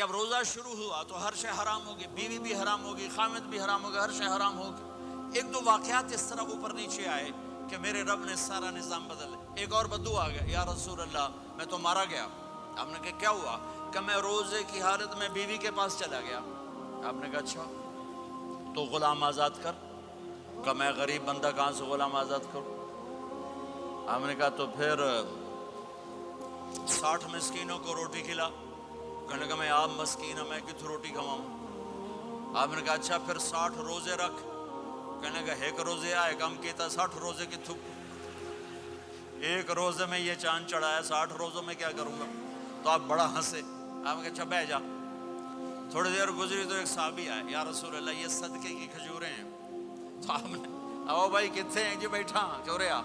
جب روزہ شروع ہوا تو ہر شے حرام ہوگی، بیوی بھی حرام ہوگی، خامد بھی حرام ہوگا، ہر شے حرام ہوگی۔ ایک دو واقعات اس طرح اوپر نیچے آئے کہ میرے رب نے سارا نظام بدل۔ ایک اور بدو آ گیا، یا رسول اللہ میں تو مارا گیا۔ آپ نے کہا کیا ہوا؟ کہ میں روزے کی حالت میں بیوی کے پاس چلا گیا۔ آپ نے کہا اچھا تو غلام آزاد کر۔ کہ میں غریب بندہ کہاں سے غلام آزاد کروں؟ آپ نے کہا تو پھر 60 مسکینوں کو روٹی کھلا۔ کہنے لگا میں آپ مسکین ہوں، میں کتوں روٹی کھواؤں؟ آپ نے کہا اچھا پھر 60 روزے رکھ۔ کہنے لگا ایک روزے آئے کم کیتا، 60 روزے کتوں؟ ایک روزے میں یہ چاند چڑھایا، 60 روزوں میں کیا کروں گا؟ تو آپ بڑا ہنسے۔ آپ نے کہا اچھا بیٹھ جا۔ تھوڑی دیر گزری تو ایک صحابی آئے، یا رسول اللہ یہ صدقے کی کھجوریں ہیں۔ تو آپ نے او بھائی کتنے ہیں؟ جی بیٹھا کیوں رہا؟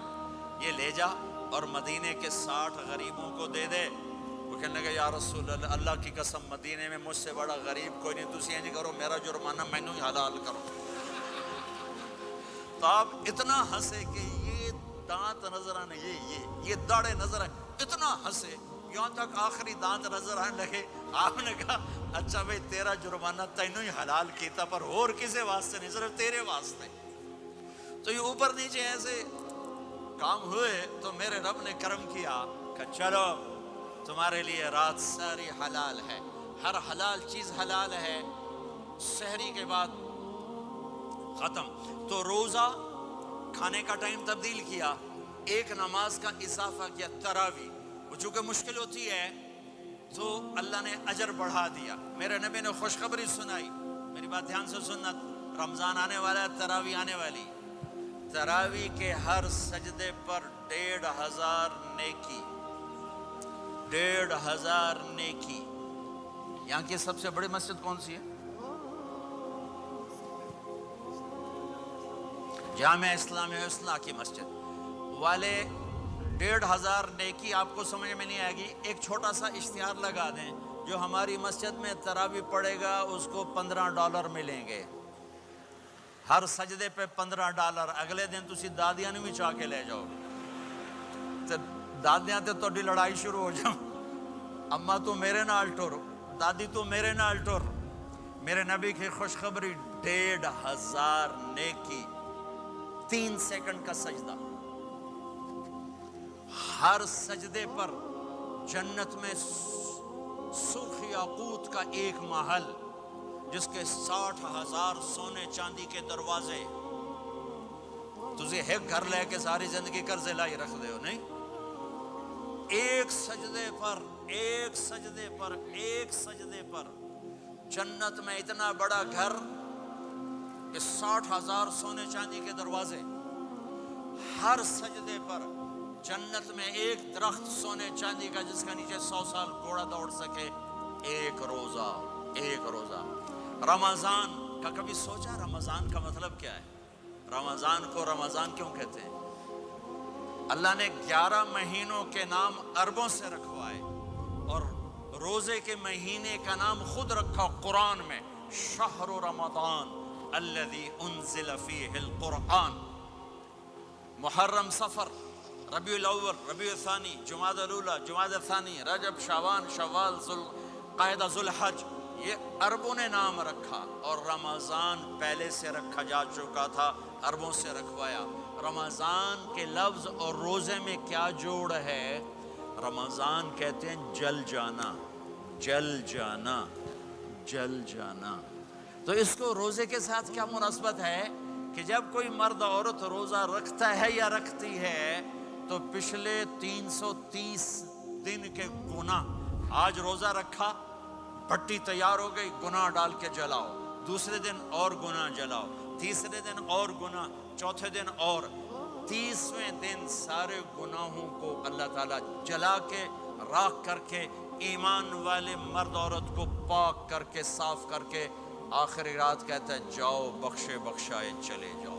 یہ لے جا اور مدینے کے 60 غریبوں کو دے دے۔ وہ کہنے لگا یا رسول اللہ اللہ کی قسم مدینے میں مجھ سے بڑا غریب کوئی نہیں، تسی انج کرو میرا جرمانہ مینوں ہی حلال کرو۔ تو آپ اتنا ہنسے کہ یہ دانت نظر آنے، یہ داڑے نظر آئے، اتنا ہنسے یہاں تک آخری دانت نظر آنے لگے۔ آپ نے کہا اچھا بھائی تیرا جرمانہ تینوں ہی حلال کیتا، پر اور کسے واسطے نہیں، صرف تیرے واسطے۔ تو یہ اوپر نیچے ایسے کام ہوئے تو میرے رب نے کرم کیا کہ چلو تمہارے لیے رات ساری حلال ہے، ہر حلال چیز حلال ہے۔ سحری کے بعد ختم۔ تو روزہ کھانے کا ٹائم تبدیل کیا، ایک نماز کا اضافہ کیا، تراویح۔ وہ چونکہ مشکل ہوتی ہے تو اللہ نے اجر بڑھا دیا۔ میرے نبی نے خوشخبری سنائی، میری بات دھیان سے سننا، رمضان آنے والا ہے، تراویح آنے والی۔ تراویح کے ہر سجدے پر 1500 نیکی، 1500 نیکی۔ یہاں کی سب سے بڑی مسجد کون سی ہے؟ جامعہ اسلامیہ اصلاح کی مسجد والے 1500 نیکی آپ کو سمجھ میں نہیں آئے گی۔ ایک چھوٹا سا اشتہار لگا دیں، جو ہماری مسجد میں تراویح پڑھے گا اس کو $15 ملیں گے، ہر سجدے پہ $15۔ اگلے دن تسی دادیاں نے بھی چاہ کے لے جاؤ، دادیاں تے تھوڑی لڑائی شروع ہو جاؤ، اماں تو میرے نال ٹر، دادی تو میرے نال ٹر۔ میرے نبی کی خوشخبری 1500 نیکی، 3 سیکنڈ کا سجدہ، ہر سجدے پر جنت میں سرخ یاقوت کا ایک محل جس کے 60,000 سونے چاندی کے دروازے۔ تجھے ایک گھر لے کے ساری زندگی قرضے لائی رکھ دے ہو نہیں؟ ایک سجدے پر، ایک سجدے پر، ایک سجدے پر جنت میں اتنا بڑا گھر کہ 60,000 سونے چاندی کے دروازے، ہر سجدے پر جنت میں ایک درخت سونے چاندی کا جس کا نیچے 100 سال گھوڑا دوڑ سکے۔ ایک روزہ، ایک روزہ۔ رمضان کا کبھی سوچا رمضان کا مطلب کیا ہے؟ رمضان کو رمضان کیوں کہتے ہیں؟ اللہ نے 11 مہینوں کے نام عربوں سے رکھوائے اور روزے کے مہینے کا نام خود رکھا قرآن میں، شہر رمضان الذی انزل فیہ القرآن۔ محرم، صفر، ربیع الاول، ربیع الثانی، جمادی الاولی، جمادی الثانی، رجب، شعبان، شوال، ذوالقعدہ، ذوالحج، یہ عربوں نے نام رکھا۔ اور رمضان پہلے سے رکھا جا چکا تھا، عربوں سے رکھوایا۔ رمضان کے لفظ اور روزے میں کیا جوڑ ہے؟ رمضان کہتے ہیں جل جانا، جل جانا، جل جانا۔ تو اس کو روزے کے ساتھ کیا مناسبت ہے کہ جب کوئی مرد عورت روزہ رکھتا ہے یا رکھتی ہے تو پچھلے 330 دن کے گناہ، آج روزہ رکھا، پٹی تیار ہو گئی، گناہ ڈال کے جلاؤ، دوسرے دن اور گناہ جلاؤ، تیسرے دن اور گناہ، چوتھے دن اور، 30ویں دن سارے گناہوں کو اللہ تعالیٰ جلا کے راکھ کر کے ایمان والے مرد عورت کو پاک کر کے صاف کر کے آخری رات کہتا ہے جاؤ بخشے بخشائے چلے جاؤ۔